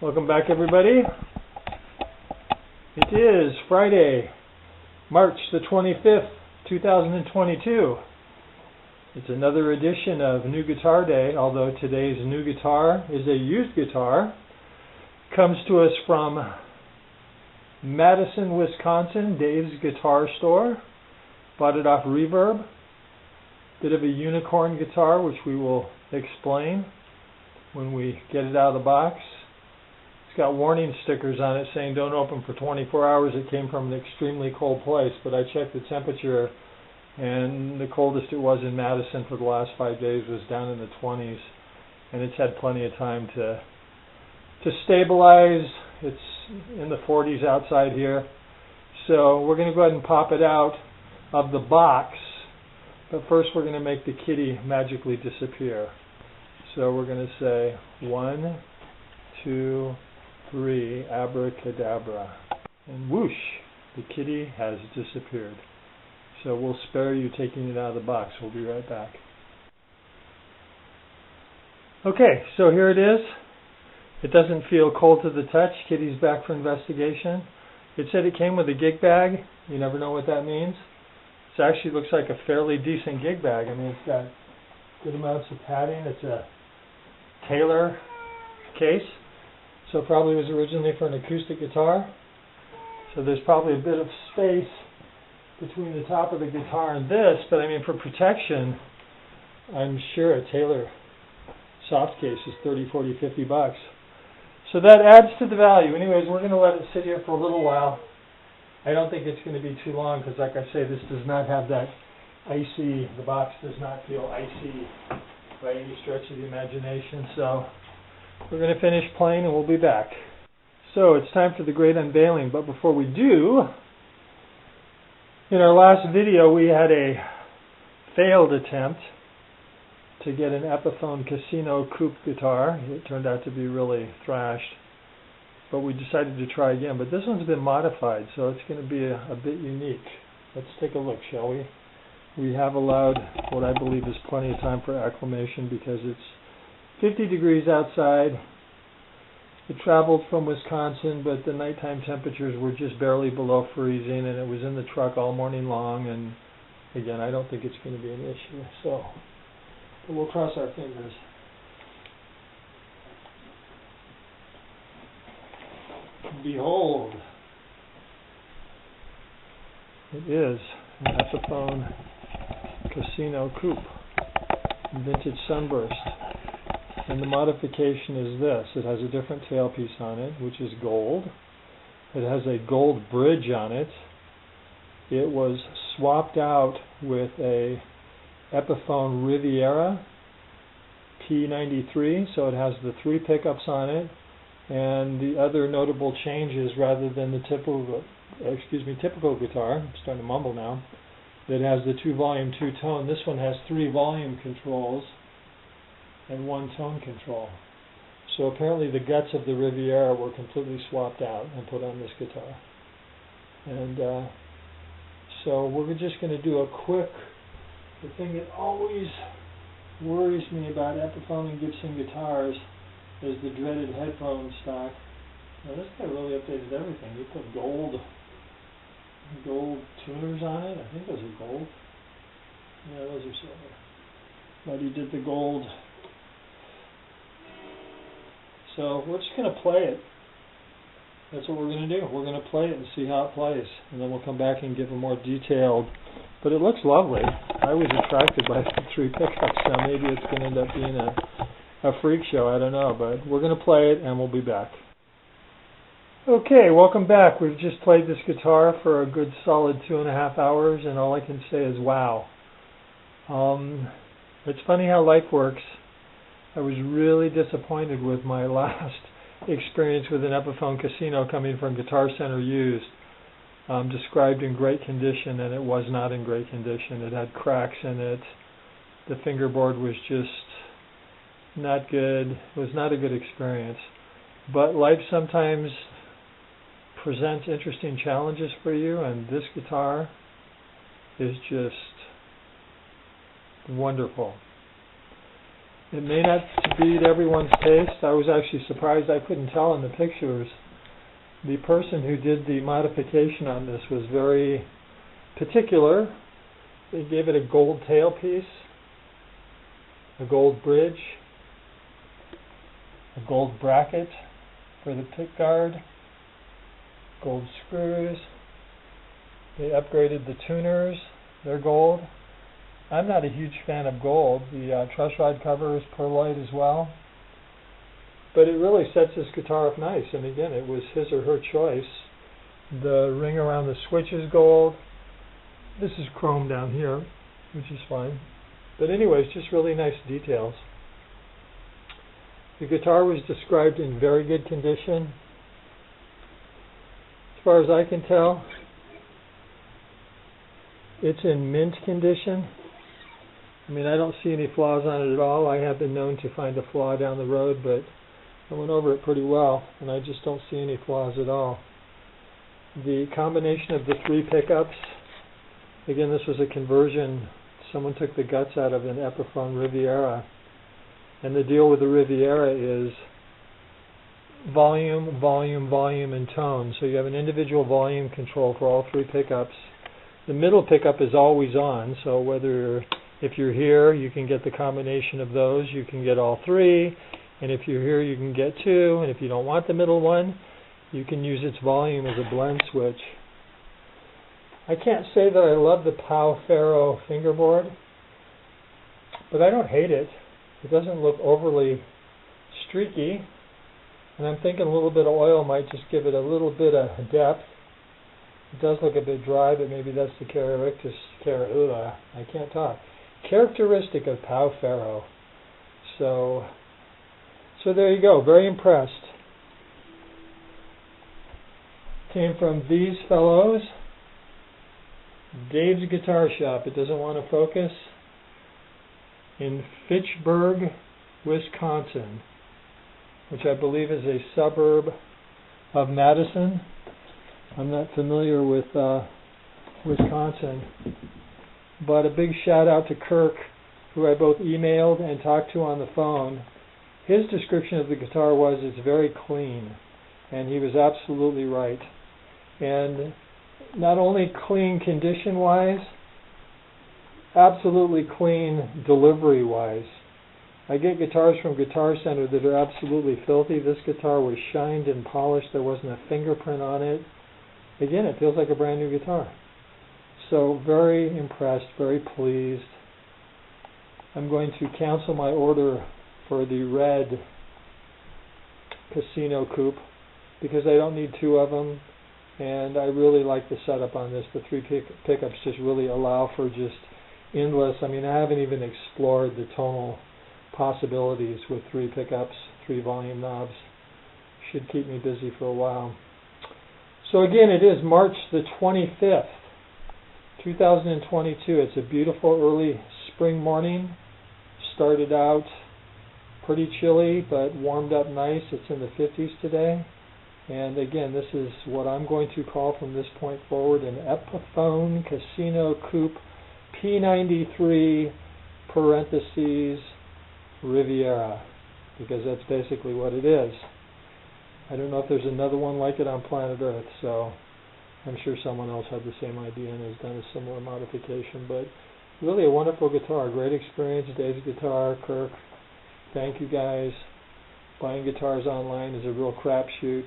Welcome back, everybody. It is Friday, March the 25th, 2022. It's another edition of New Guitar Day, although today's new guitar is a used guitar. Comes to us from Madison, Wisconsin, Dave's Guitar Store. Bought it off Reverb. Bit of a unicorn guitar, which we will explain when we get it out of the box. It's got warning stickers on it saying don't open for 24 hours. It came from an extremely cold place, but I checked the temperature and the coldest it was in Madison for the last 5 days was down in the 20s, and it's had plenty of time to stabilize. It's in the 40s outside here. So we're going to go ahead and pop it out of the box, but first we're going to make the kitty magically disappear. So we're going to say 1, 2, 3, abracadabra, and whoosh, the kitty has disappeared. So we'll spare you taking it out of the box. We'll be right back. Okay, so here it is. It doesn't feel cold to the touch. Kitty's back for investigation. It said it came with a gig bag. You never know what that means. It actually looks like a fairly decent gig bag. I mean, it's got good amounts of padding. It's a Taylor case. So it probably was originally for an acoustic guitar. So there's probably a bit of space between the top of the guitar and this, but I mean for protection, I'm sure a Taylor soft case is 30, 40, 50 bucks. So that adds to the value. Anyways, we're going to let it sit here for a little while. I don't think it's going to be too long because, like I say, this does not have that icy, the box does not feel icy by any stretch of the imagination. So we're going to finish playing and we'll be back. So it's time for the great unveiling, but before we do, in our last video we had a failed attempt to get an Epiphone Casino coupe guitar. It turned out to be really thrashed, but we decided to try again. But this one's been modified, so it's going to be a bit unique. Let's take a look, shall we? We have allowed what I believe is plenty of time for acclimation because it's 50 degrees outside. It traveled from Wisconsin, but the nighttime temperatures were just barely below freezing, and it was in the truck all morning long, and again, I don't think it's going to be an issue. So we'll cross our fingers. Behold, it is an Epiphone Casino coupe, vintage sunburst. And the modification is this. It has a different tailpiece on it, which is gold. It has a gold bridge on it. It was swapped out with a Epiphone Riviera P93, so it has the 3 pickups on it. And the other notable changes, rather than the typical guitar, I'm starting to mumble now, that has the 2 volume, 2 tone. This one has 3 volume controls and 1 tone control. So apparently the guts of the Riviera were completely swapped out and put on this guitar. And so we're just going to do a quick, the thing that always worries me about Epiphone and Gibson guitars is the dreaded headphone stock. Now this guy really updated everything. He put gold tuners on it. I think those are gold. Yeah, those are silver. But he did the gold. So we're just going to play it. That's what we're going to do. We're going to play it and see how it plays. And then we'll come back and give a more detailed. But it looks lovely. I was attracted by the 3 pickups. Now maybe it's going to end up being a freak show. I don't know. But we're going to play it and we'll be back. Okay, welcome back. We've just played this guitar for a good solid 2.5 hours. And all I can say is wow. It's funny how life works. I was really disappointed with my last experience with an Epiphone Casino coming from Guitar Center used, described in great condition, and it was not in great condition. It had cracks in it. The fingerboard was just not good. It was not a good experience. But life sometimes presents interesting challenges for you, and this guitar is just wonderful. It may not be to everyone's taste. I was actually surprised I couldn't tell in the pictures. The person who did the modification on this was very particular. They gave it a gold tailpiece, a gold bridge, a gold bracket for the pick guard, gold screws. They upgraded the tuners, they're gold. I'm not a huge fan of gold. The truss rod cover is pearlite as well. But it really sets this guitar up nice, and again, it was his or her choice. The ring around the switch is gold. This is chrome down here, which is fine. But anyways, just really nice details. The guitar was described in very good condition. As far as I can tell, it's in mint condition. I mean, I don't see any flaws on it at all. I have been known to find a flaw down the road, but I went over it pretty well, and I just don't see any flaws at all. The combination of the three pickups, again, this was a conversion. Someone took the guts out of an Epiphone Riviera, and the deal with the Riviera is volume, volume, volume, and tone. So you have an individual volume control for all three pickups. The middle pickup is always on, so if you're here, you can get the combination of those. You can get all three, and if you're here, you can get two, and if you don't want the middle one, you can use its volume as a blend switch. I can't say that I love the Pau Ferro fingerboard, but I don't hate it. It doesn't look overly streaky, and I'm thinking a little bit of oil might just give it a little bit of depth. It does look a bit dry, but maybe that's the I can't talk. Characteristic of Pau Ferro. So there you go. Very impressed. Came from these fellows. Dave's Guitar Shop. It doesn't want to focus. In Fitchburg, Wisconsin, which I believe is a suburb of Madison. I'm not familiar with Wisconsin, but a big shout out to Kirk, who I both emailed and talked to on the phone. His description of the guitar was it's very clean, and he was absolutely right. And not only clean condition-wise, absolutely clean delivery-wise. I get guitars from Guitar Center that are absolutely filthy. This guitar was shined and polished. There wasn't a fingerprint on it. Again, it feels like a brand new guitar. So very impressed, very pleased. I'm going to cancel my order for the red Casino Coupe because I don't need two of them, and I really like the setup on this. The three pickups just really allow for just endless. I mean, I haven't even explored the tonal possibilities with three pickups, three volume knobs. Should keep me busy for a while. So again, it is March the 25th, 2022. It's a beautiful early spring morning. Started out pretty chilly, but warmed up nice. It's in the 50s today. And again, this is what I'm going to call from this point forward an Epiphone Casino Coupe P93 parentheses Riviera, because that's basically what it is. I don't know if there's another one like it on planet Earth, so I'm sure someone else had the same idea and has done a similar modification. But really a wonderful guitar, great experience. Dave's Guitar, Kirk, thank you guys. Buying guitars online is a real crapshoot.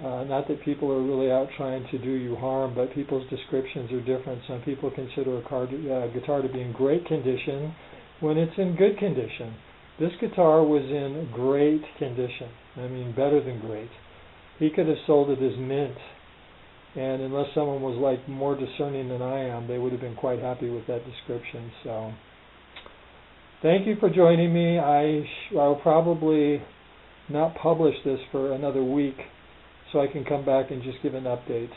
Not that people are really out trying to do you harm, but people's descriptions are different. Some people consider a guitar to be in great condition when it's in good condition. This guitar was in great condition. I mean, better than great. He could have sold it as mint, and unless someone was like more discerning than I am, they would have been quite happy with that description. So, thank you for joining me. I'll probably not publish this for another week, so I can come back and just give an update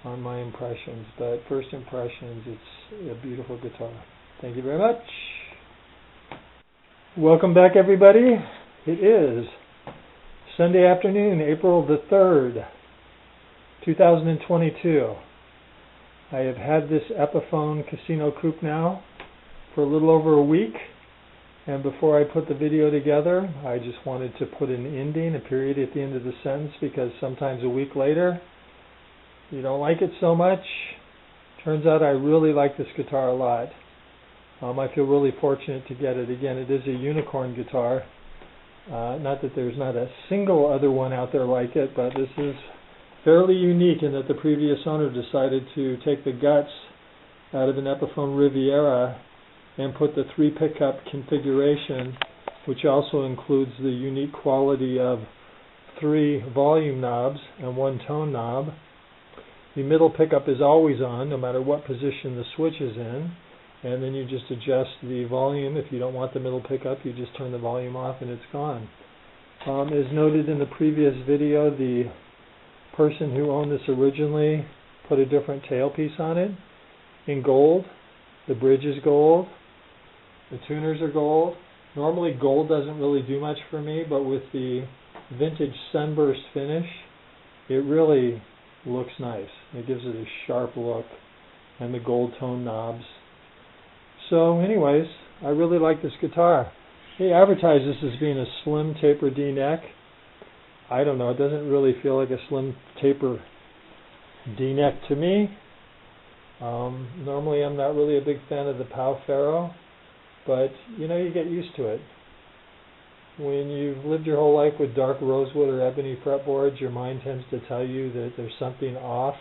on my impressions. But first impressions, it's a beautiful guitar. Thank you very much. Welcome back, everybody. It is Sunday afternoon, April the 3rd, 2022. I have had this Epiphone Casino Coupe now for a little over a week. And before I put the video together, I just wanted to put an ending, a period at the end of the sentence, because sometimes a week later, you don't like it so much. Turns out I really like this guitar a lot. I feel really fortunate to get it. Again, it is a unicorn guitar. Not that there's not a single other one out there like it, but this is fairly unique in that the previous owner decided to take the guts out of an Epiphone Riviera and put the 3 pickup configuration, which also includes the unique quality of 3 volume knobs and 1 tone knob. The middle pickup is always on, no matter what position the switch is in, and then you just adjust the volume. If you don't want the middle pickup, you just turn the volume off and it's gone. As noted in the previous video, the person who owned this originally put a different tailpiece on it in gold. The bridge is gold. The tuners are gold. Normally gold doesn't really do much for me, but with the vintage sunburst finish, it really looks nice. It gives it a sharp look, and the gold tone knobs. So anyways, I really like this guitar. They advertise this as being a slim taper D-neck. I don't know, it doesn't really feel like a slim taper D-neck to me. Normally I'm not really a big fan of the Pau Ferro, but you know, you get used to it. When you've lived your whole life with dark rosewood or ebony fretboards, your mind tends to tell you that there's something off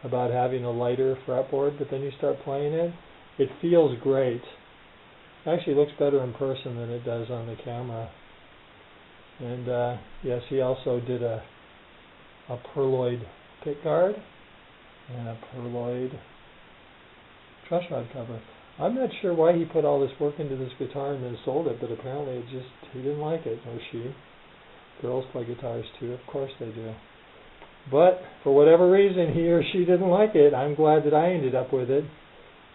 about having a lighter fretboard, but then you start playing it. It feels great. It actually looks better in person than it does on the camera. And yes, he also did a perloid pickguard and a perloid truss rod cover. I'm not sure why he put all this work into this guitar and then sold it, but apparently he didn't like it, or she. Girls play guitars too, of course they do. But for whatever reason, he or she didn't like it. I'm glad that I ended up with it,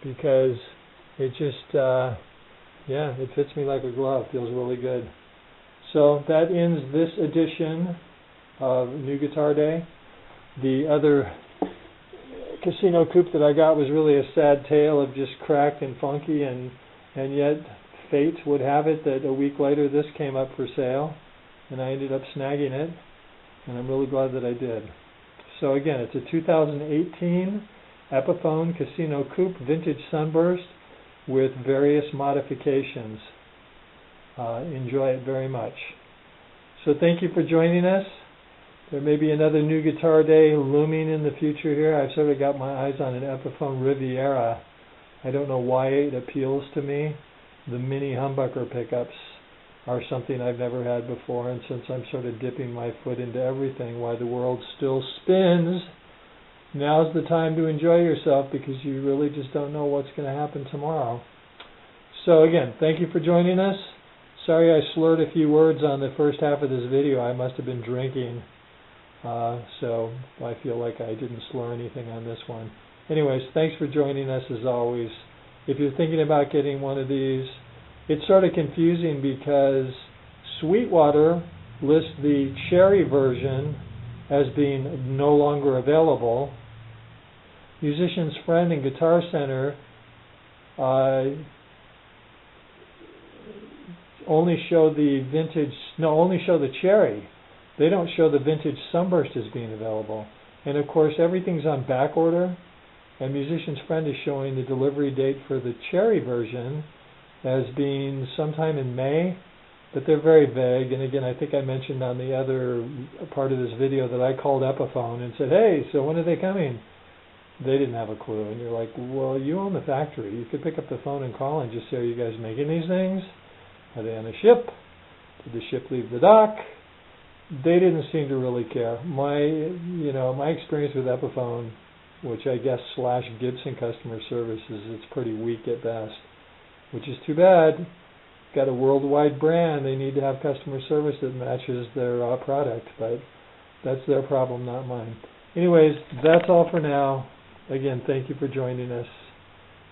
because it just, yeah, it fits me like a glove. Feels really good. So that ends this edition of New Guitar Day. The other Casino coupe that I got was really a sad tale of just cracked and funky, and yet fate would have it that a week later this came up for sale, and I ended up snagging it, and I'm really glad that I did. So again, it's a 2018 Epiphone Casino Coupe Vintage Sunburst with various modifications. Enjoy it very much. So thank you for joining us. There may be another New Guitar Day looming in the future here. I've sort of got my eyes on an Epiphone Riviera. I don't know why it appeals to me. The mini humbucker pickups are something I've never had before, and since I'm sort of dipping my foot into everything while the world still spins, now's the time to enjoy yourself, because you really just don't know what's going to happen tomorrow. So again, thank you for joining us. Sorry I slurred a few words on the first half of this video. I must have been drinking. So I feel like I didn't slur anything on this one. Anyways, thanks for joining us as always. If you're thinking about getting one of these, it's sort of confusing because Sweetwater lists the cherry version as being no longer available. Musician's Friend and Guitar Center only show the cherry. They don't show the vintage Sunburst as being available. And of course everything's on back order, and Musician's Friend is showing the delivery date for the cherry version as being sometime in May, but they're very vague. And again, I think I mentioned on the other part of this video that I called Epiphone and said, hey, so when are they coming? They didn't have a clue. And you're like, well, you own the factory. You could pick up the phone and call and just say, are you guys making these things? Are they on a ship? Did the ship leave the dock? They didn't seem to really care. My experience with Epiphone, which I guess / Gibson customer service, is it's pretty weak at best, which is too bad. Got a worldwide brand. They need to have customer service that matches their product, but that's their problem, not mine. Anyways, that's all for now. Again, thank you for joining us.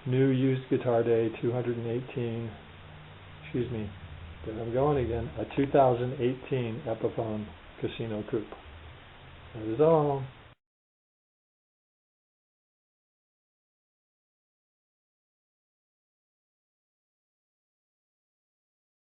New Used Guitar Day 218. Excuse me. There I'm going again. A 2018 Epiphone Casino Coupe. That is all.